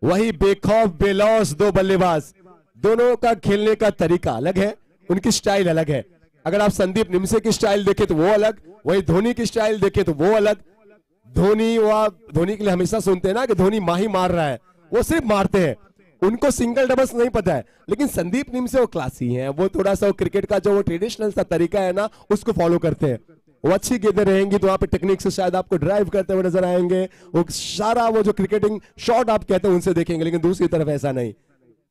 वही बेखौफ बेलौस दो बल्लेबाज। दोनों का खेलने का तरीका अलग है, उनकी स्टाइल अलग है। अगर आप संदीप निमशे की स्टाइल देखें तो वो अलग, वही धोनी की स्टाइल देखें तो वो अलग। धोनी के लिए हमेशा सुनते हैं ना कि धोनी माही मार रहा है, वो सिर्फ मारते हैं, उनको सिंगल डबल्स नहीं पता है। लेकिन संदीप निमशे वो क्लासी हैं, वो थोड़ा सा क्रिकेट का जो ट्रेडिशनल सा तरीका है ना, उसको फॉलो करते हैं। वो अच्छी गेंदें रहेंगी तो वहां पे टेक्निक से शायद आपको ड्राइव करते हुए नजर आएंगे। वो सारा वो जो क्रिकेटिंग शॉट आप कहते हैं उनसे देखेंगे। लेकिन दूसरी तरफ ऐसा नहीं,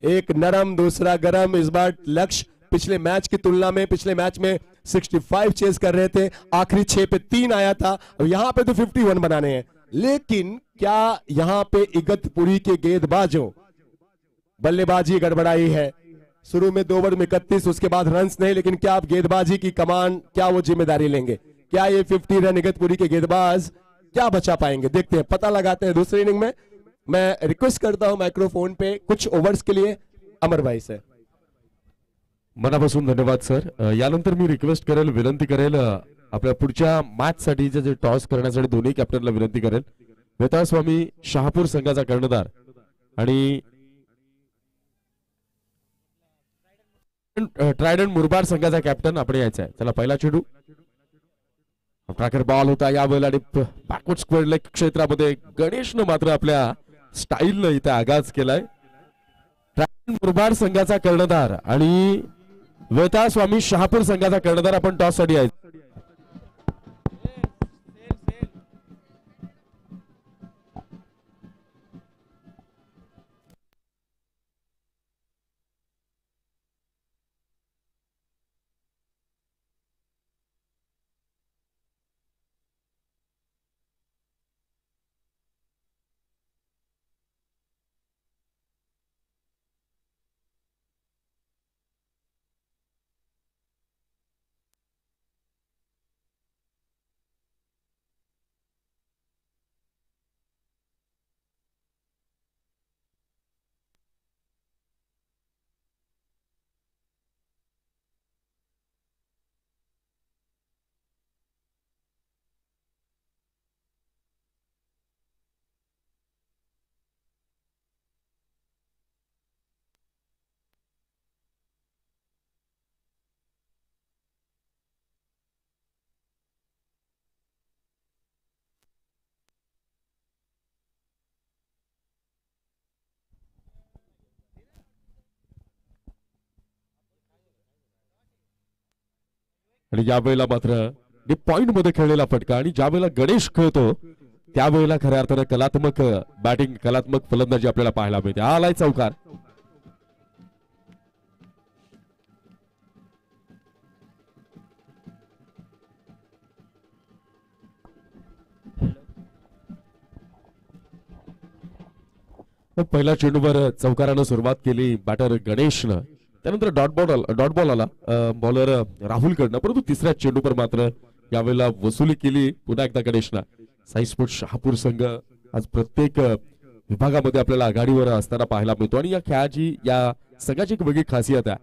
एक नरम दूसरा गरम। इस बार लक्ष्य पिछले मैच की तुलना में, पिछले मैच में 65 चेस कर रहे थे, आखिरी 6 पे 3 आया था, और यहां पे तो 51 बनाने हैं। लेकिन क्या यहां पे इगतपुरी के गेंदबाजों बल्लेबाजी गड़बड़ाई है? शुरू में 2 ओवर में 31, उसके बाद रन्स नहीं, लेकिन क्या आप गेंदबाजी की कमान, क्या वो जिम्मेदारी लेंगे? क्या ये 50 रन इगतपुरी के गेंदबाज क्या बचा पाएंगे? देखते हैं, पता लगाते हैं दूसरी इनिंग में। मैं रिक्वेस्ट करता हूं माइक्रोफोन पे कुछ ओव्हर्स के लिए अमर भाई से। मनापासून धन्यवाद सर. यानंतर मी रिक्वेस्ट करेल, विनंती करेल, आपल्या पुढच्या मॅच साठी जे टॉस करण्यासाठी दोन्ही कॅप्टनला विनंती करेल. वेताळस्वामी शहापूर संघाचा कर्णधार आणि ट्रायडंट मुरबाड संघाचा कॅप्टन आपण यायचा आहे. चला पहिला चेंडू, ट्रॅकर बॉल होता यावेळेला आणि बॅकवर्ड स्क्वेअर लेग क्षेत्रामध्ये गणेशनं मात्र आपल्या स्टाईलनं इथे आगाज केलाय. ट्रायडंट मुरबाड संघाचा कर्णधार आणि वेताळस्वामी शहापूर संघाचा कर्णधार आपण टॉस साठी आहे. आणि यावेळेला मात्र पॉइंट मध्ये खेळलेला फटका आणि ज्या वेळेला गणेश खेळतो त्यावेळेला खऱ्या अर्थानं कलात्मक बॅटिंग कलात्मक फलंदाजी आपल्याला पाहायला मिळते. आलाय चौकार. पहिल्या चेंडूवर चौकारानं सुरुवात केली बॅटर गणेशनं. त्यानंतर डॉट बॉल आला बॉलर राहुल कडनं, परंतु तिसऱ्या चेंडूवर मात्र यावेळेला वसुली केली पुन्हा एकदा गणेशनं. साई स्पोर्ट्स शहापूर संघ आज प्रत्येक विभागामध्ये आपल्याला आघाडीवर असताना पाहायला मिळतो आणि या खेळाची या संघाची एक वेगळी खासियत आहे.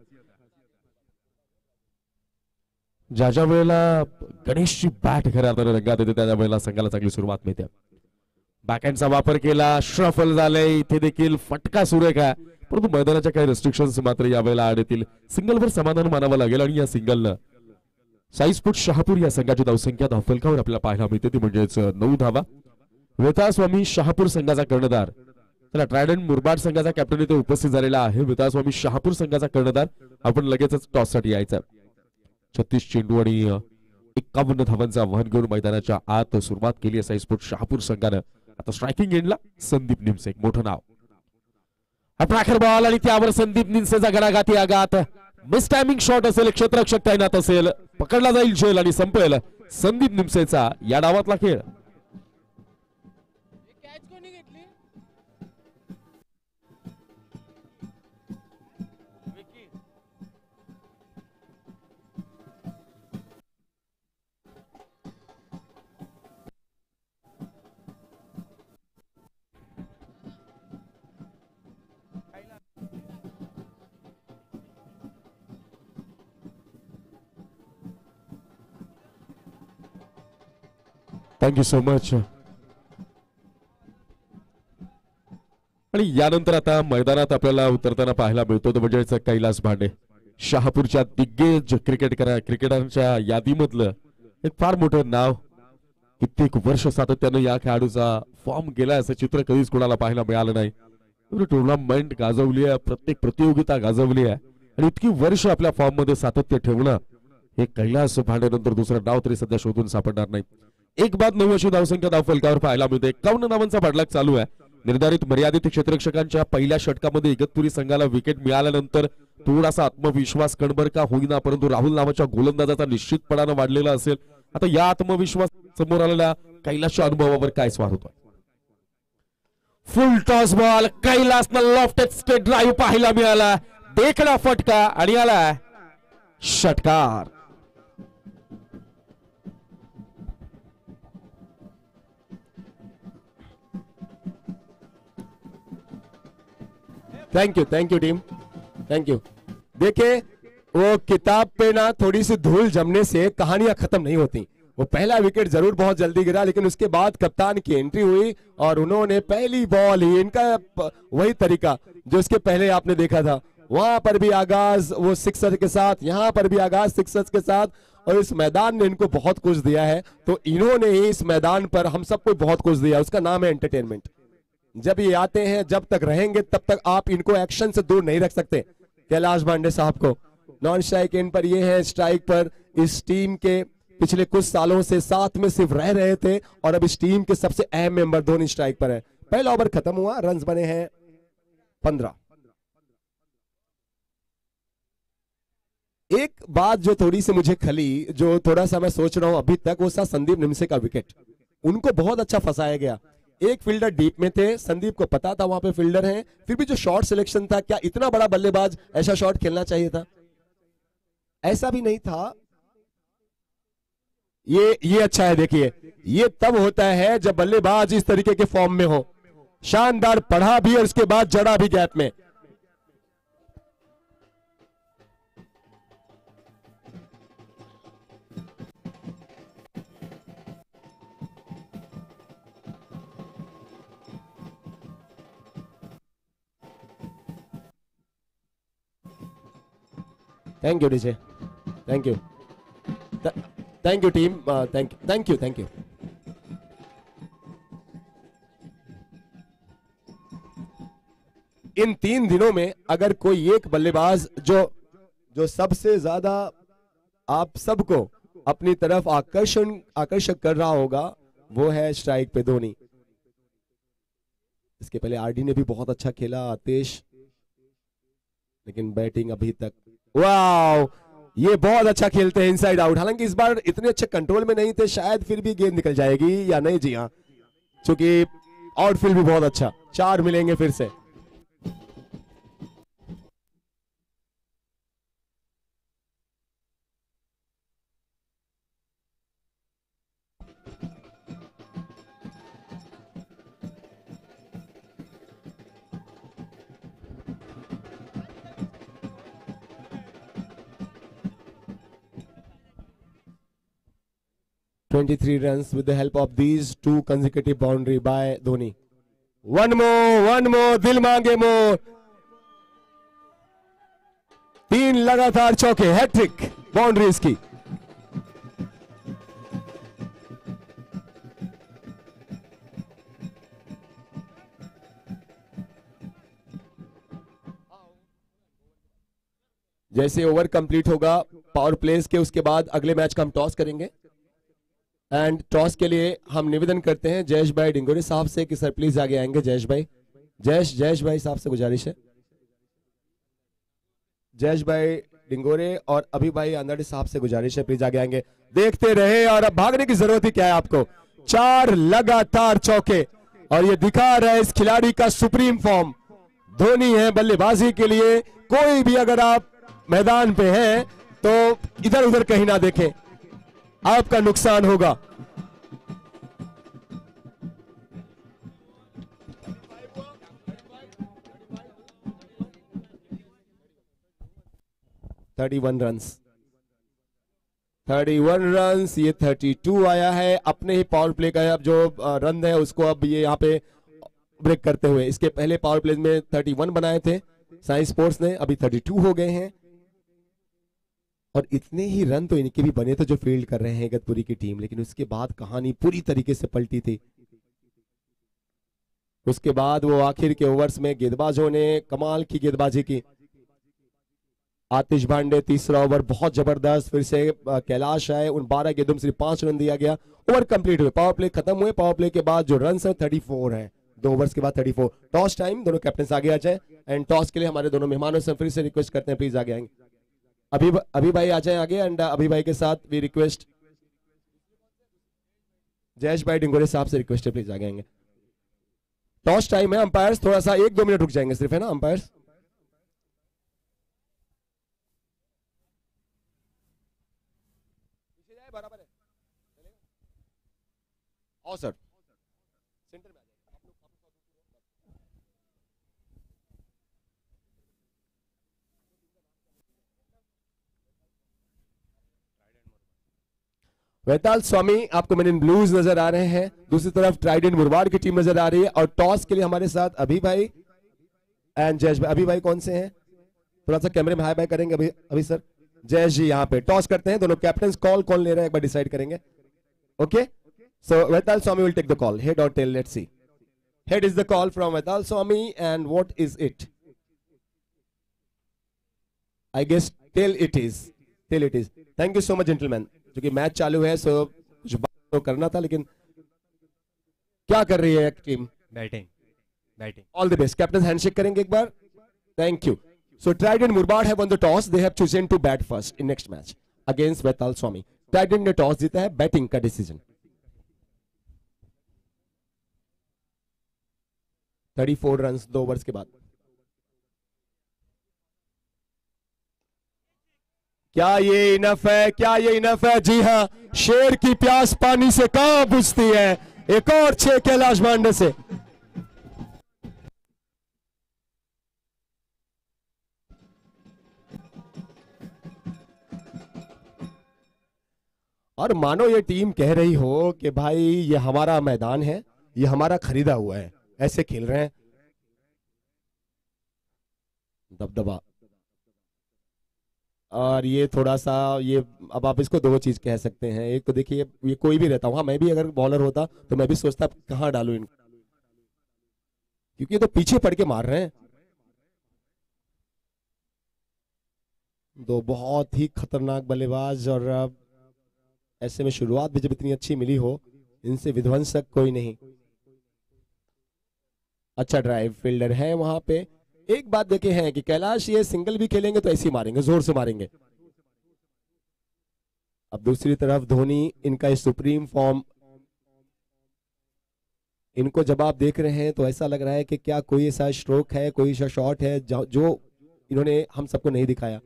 ज्या ज्या वेळेला गणेशची बॅट खऱ्या अर्थाने रंगात येते त्या वेळेला संघाला चांगली सुरुवात मिळते. बॅकहँडचा वापर केला, श्रफल झालंय, इथे देखील फटका सुरेख आहे, परंतु मैदानाच्या काही रेस्ट्रिक्शन्स मात्र यावेळेला आड येतील. सिंगलवर समाधान मानावं लागेल आणि या सिंगलनं साई स्पोर्ट्स शहापूर या संघाची धावसंख्या धावफलकावर आपल्याला पाहायला मिळते ती म्हणजेच 9 धावा. वेताळस्वामी शहापूर संघाचा कर्णधार, त्याला ट्रायडंट मुरबाड संघाचा कॅप्टन इथे उपस्थित झालेला आहे. वेताळस्वामी शहापूर संघाचा कर्णधार आपण लगेचच टॉस साठी यायचा. 36 चेंडू आणि 51 धावांचं आव्हान घेऊन मैदानाच्या आत सुरुवात केली आहे साई स्पोर्ट्स शहापूर संघानं. आता स्ट्रायकिंग एंडला संदीप निमसे, मोठं नाव. अप्रखर बॉल आणि त्यावर संदीप निमसेचा घणाघाती आघात. मिस टायमिंग शॉट असेल, क्षेत्ररक्षक तैनात असेल, पकडला जाईल झेल आणि संपेल संदीप निमसेचा या डावातला खेळ. Thank you so much. आणि यानंतर आता मैदानात आपल्याला उतरताना पाहायला मिळतो तो म्हणजे कैलास भांडे, शहापूरच्या दिग्गज क्रिकेटरच्या यादीमधलं एक फार मोठं नाव. कित्येक वर्ष सातत्यानं या खेळाडूचा फॉर्म गेलाय असं चित्र कधीच कोणाला पाहायला मिळालं नाही. टुर्नामेंट गाजवली आहे, प्रत्येक प्रतियोगिता गाजवली आहे आणि इतकी वर्ष आपल्या फॉर्म मध्ये सातत्य ठेवणं हे कैलास भांडे नंतर दुसरं डाव तरी सध्या शोधून सापडणार नाही. एक बाद 9 अशी धावसंख्या धावफलकावर पाहायला मिळते. 51 धावांचा पाठलाग चालू आहे. निर्धारित मर्यादित क्षेत्ररक्षकांच्या पहिल्या षटकामध्ये इगतपुरी संघाला विकेट मिळाल्यानंतर थोडासा आत्मविश्वास कणबर का होईना परंतु राहुल नावाच्या गोलंदाजाचा निश्चितपणानं वाढलेला असेल. आता या आत्मविश्वास समोर आलेल्या कैलासच्या अनुभवावर काय स्वार होतो. फुल टॉस बॉल, कैलासनं लॉफ्टेड स्ट्रेट ड्राईव्ह पाहायला मिळाला, देखणा फटका आणि आला षटकार. Thank you team, thank you. देखिए वो किताब पे ना थोड़ी सी धूल जमने से कहानियां खत्म नहीं होती. वो पहला विकेट जरूर बहुत जल्दी गिरा लेकिन उसके बाद कप्तान की एंट्री हुई और उन्होंने पहली बॉल ही, इनका वही तरीका जो इसके पहले आपने देखा था, वहां पर भी आगाज वो सिक्सर के साथ, यहां पर भी आगाज सिक्सर्स के साथ, और इस मैदान ने इनको बहुत कुछ दिया है. तो इन्होंने ही इस मैदान पर हम सबको बहुत कुछ दिया, उसका नाम है एंटरटेनमेंट. जब ये आते हैं, जब तक रहेंगे तब तक आप इनको एक्शन से दूर नहीं रख सकते. कैलाश भांडे साहब को नॉन स्ट्राइक एंड पर ये है, स्ट्राइक पर इस टीम के पिछले कुछ सालों से साथ में सिर्फ रह रहे थे और अब इस टीम के सबसे अहम मेंबर धोनी स्ट्राइक पर है. पहला ओवर खत्म हुआ, रन्स बने हैं 15. एक बात जो थोड़ी सी मुझे खली, जो थोड़ा सा मैं सोच रहा हूं अभी तक, वो था संदीप निमसे का विकेट. उनको बहुत अच्छा फंसाया गया. एक फील्डर डीप में थे, संदीप को पता था वहां पे फील्डर हैं, फिर भी जो शॉट सिलेक्शन था, क्या इतना बड़ा बल्लेबाज ऐसा शॉट खेलना चाहिए था? ऐसा भी नहीं था. ये अच्छा है. देखिए ये तब होता है जब बल्लेबाज इस तरीके के फॉर्म में हो, शानदार पढ़ा भी और उसके बाद जड़ा भी गैप में. Thank you DJ, thank you, thank you team, thank you. इन 3 दिनों में अगर कोई एक बल्लेबाज जो सबसे ज्यादा आप सबको अपनी तरफ आकर्षक कर रहा होगा, वो है स्ट्राइक पे धोनी। इसके पहले आरडी ने भी बहुत अच्छा खेला, आतिश, लेकिन बैटिंग अभी तक, वाह, ये बहुत अच्छा खेलते हैं इनसाइड आउट। हालांकि इस बार इतने अच्छे कंट्रोल में नहीं थे, शायद फिर भी गेंद निकल जाएगी या नहीं। जी हाँ, क्योंकि आउटफील्ड भी बहुत अच्छा। 4 मिलेंगे फिर से। Twenty-three runs with the help of these 2 consecutive boundary by Dhoni. One more, दिल मांगे मोर। 3 लगातार चौके, हैट्रिक बाउंड्रीज की। जैसे ओवर कंप्लीट होगा पावर प्लेस के, उसके बाद अगले मैच का हम टॉस करेंगे। एंड टॉस के लिए हम निवेदन करते हैं जयेश भाई डिंगोरे साहब से कि सर प्लीज आगे आएंगे। जयेश भाई, जयेश भाई साहब से गुजारिश है। जयेश भाई डिंगोरे और अभी भाई अंदाड़ी साहब से गुजारिश है, प्लीज आगे आएंगे। देखते रहे, और अब भागने की जरूरत ही क्या है आपको। 4 लगातार चौके, और ये दिखा रहा है इस खिलाड़ी का सुप्रीम फॉर्म। धोनी है बल्लेबाजी के लिए। कोई भी अगर आप मैदान पे हैं तो इधर उधर कहीं ना देखें, आपका नुकसान होगा। (31 रन्स, ये 32 आया है अपने ही पावर प्ले का। अब जो रन है उसको अब ये यहाँ पे ब्रेक करते हुए, इसके पहले पावर प्ले में 31 बनाए थे साई स्पोर्ट्स ने, अभी 32 हो गए हैं। और इतने ही रन तो इनके भी बने थे जो फील्ड कर रहे हैं इगतपुरी की टीम, लेकिन उसके बाद कहानी पूरी तरीके से पलटी थी। उसके बाद वो आखिर के ओवर्स में गेंदबाजों ने कमाल की गेंदबाजी की। आतिश भांडे तीसरा ओवर बहुत जबरदस्त, फिर से कैलाश आए, उन 12 गेंदों में सिर्फ 5 रन दिया गया। ओवर कंप्लीट हुए, पावर प्ले खत्म हुए। पावर प्ले के बाद जो रन है 34 है, 2 ओवर्स के बाद 34। टॉस टाइम, दोनों कैप्टन आगे आ जाए। एंड टॉस के लिए हमारे दोनों मेहमानों से फिर से रिक्वेस्ट करते हैं, प्लीज आगे आएंगे। अभी भाई आ जाए आगे। एंड अभी भाई के साथ वी रिक्वेस्ट जयेश भाई डिंगोरे साहब से रिक्वेस्ट है, प्लीज आगे आएंगे। टॉस टाइम है, अंपायर्स थोड़ा सा 1-2 मिनट रुक जाएंगे सिर्फ, है ना अंपायर्स। बराबर है, आओ सर सेंटर में आ जाइए आप लोग। वैताल स्वामी आपको मैंने इन ब्लूज नजर आ रहे हैं, दूसरी तरफ ट्राइडेंट मुरबाड़ की टीम नजर आ रही है। और टॉस के लिए हमारे साथ अभी भाई एंड जयेश भाई। अभी भाई कौन से हैं, थोड़ा सा कैमरे में हाई बाय करेंगे। अभी सर जयेश जी यहाँ पे टॉस करते हैं। दोनों कैप्टन कॉल कौन ले रहे हैं एक बार डिसाइड करेंगे। Okay, so Vaital Swami will take the call, head और tail, let's see. Head is the call from Vaital Swami and what is it? I guess tail it is. Thank you so much gentleman. क्योंकि match चालू है सो कुछ बात तो करना था, लेकिन क्या कर रही है team? Batting. All the best. Captain handshake करेंगे एक बार, thank you. So Trident Murbad have won the toss. They have chosen to bat first in next match against Vaital Swami. Trident ने टॉस जीता है, बैटिंग का decision. 34 runs 2 overs के बाद। क्या ये इनफ है? क्या ये इनफ है? जी हाँ, शेर की प्यास पानी से कहां बुझती है। एक और 6 कैलाश भांडे से। और मानो ये टीम कह रही हो कि भाई ये हमारा मैदान है, ये हमारा खरीदा हुआ है, ऐसे खेल रहे हैं। दबदबा। और ये थोड़ा सा ये, अब आप इसको 2 चीज कह सकते हैं। एक तो देखिए ये कोई भी रहता हूं, हाँ मैं भी अगर बॉलर होता तो मैं भी सोचता कहां डालूं इनको, क्योंकि ये तो पीछे पड़ के मार रहे हैं। 2 बहुत ही खतरनाक बल्लेबाज। और ऐसे में शुरुआत भी जब इतनी अच्छी मिली हो, इनसे विध्वंसक कोई नहीं। अच्छा ड्राइव फील्डर है वहां पे। एक बात देखे हैं कि कैलाश ये सिंगल भी खेलेंगे तो ऐसे ही मारेंगे, जोर से मारेंगे। अब दूसरी तरफ धोनी, इनका सुप्रीम फॉर्म, इनको जब आप देख रहे हैं तो ऐसा लग रहा है कि क्या कोई ऐसा स्ट्रोक है, कोई ऐसा शॉट है जो इन्होंने हम सबको नहीं दिखाया।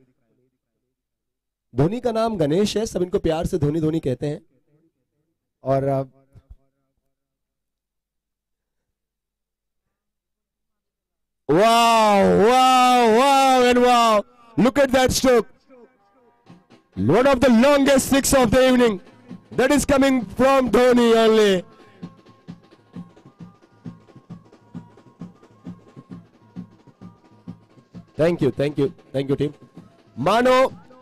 धोनी का नाम गणेश है, सब इनको प्यार से धोनी धोनी कहते हैं। और wow wow wow and wow, look at that stroke, one of the longest six of the evening that is coming from Dhoni only. Thank you team. मानो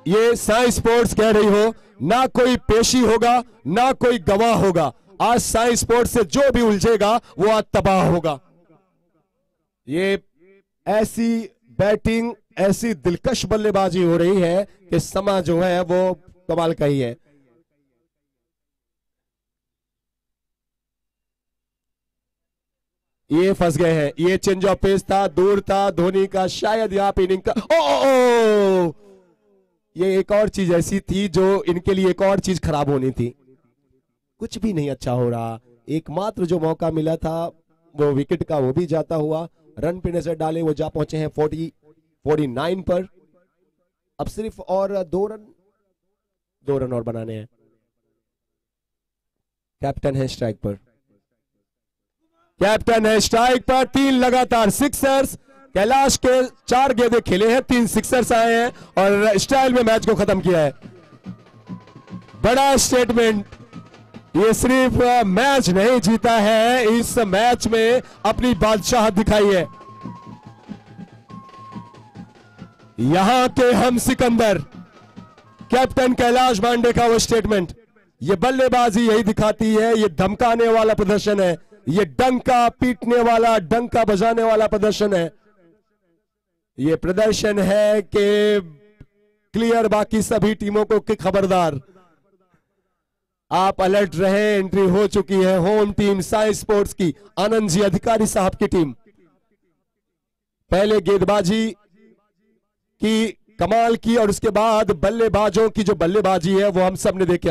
ये साई स्पोर्ट्स कह रही हो, ना कोई पेशी होगा ना कोई गवाह होगा, आज साई स्पोर्ट्स से जो भी उलझेगा वो आज तबाह होगा। ये ऐसी बैटिंग, ऐसी दिलकश बल्लेबाजी हो रही है कि समा जो है वो कमाल का ही है। ये फंस गए हैं, ये चेंज ऑफ पेस था, दूर था धोनी का, शायद यहाँ पे इनिंग का ओ ये एक और चीज ऐसी थी जो इनके लिए एक और चीज खराब होनी थी। कुछ भी नहीं अच्छा हो रहा, एकमात्र जो मौका मिला था वो विकेट का, वो भी जाता हुआ। रन पे नजर डाले, वो जा पहुंचे हैं 49 पर। अब सिर्फ और दो रन और बनाने हैं। कैप्टन है स्ट्राइक पर, कैप्टन है स्ट्राइक पर। 3 लगातार सिक्सर्स, कैलाश के 4 गेंदे खेले हैं, 3 सिक्सर्स आए हैं और स्टाइल में मैच को खत्म किया है। बड़ा स्टेटमेंट, ये सिर्फ मैच नहीं जीता है, इस मैच में अपनी बादशाहत दिखाई है। यहां के हम सिकंदर, कैप्टन कैलाश पांडे का वो स्टेटमेंट, ये बल्लेबाजी यही दिखाती है, ये धमकाने वाला प्रदर्शन है, ये डंका पीटने वाला, डंका बजाने वाला प्रदर्शन है। ये प्रदर्शन है कि क्लियर बाकी सभी टीमों को कि खबरदार, आप अलर्ट रहे। एंट्री हो चुकी है होम टीम साई स्पोर्ट्स की, आनंद जी अधिकारी साहब की टीम। पहले गेंदबाजी की कमाल की और उसके बाद बल्लेबाजों की जो बल्लेबाजी है वो हम सब ने देखा।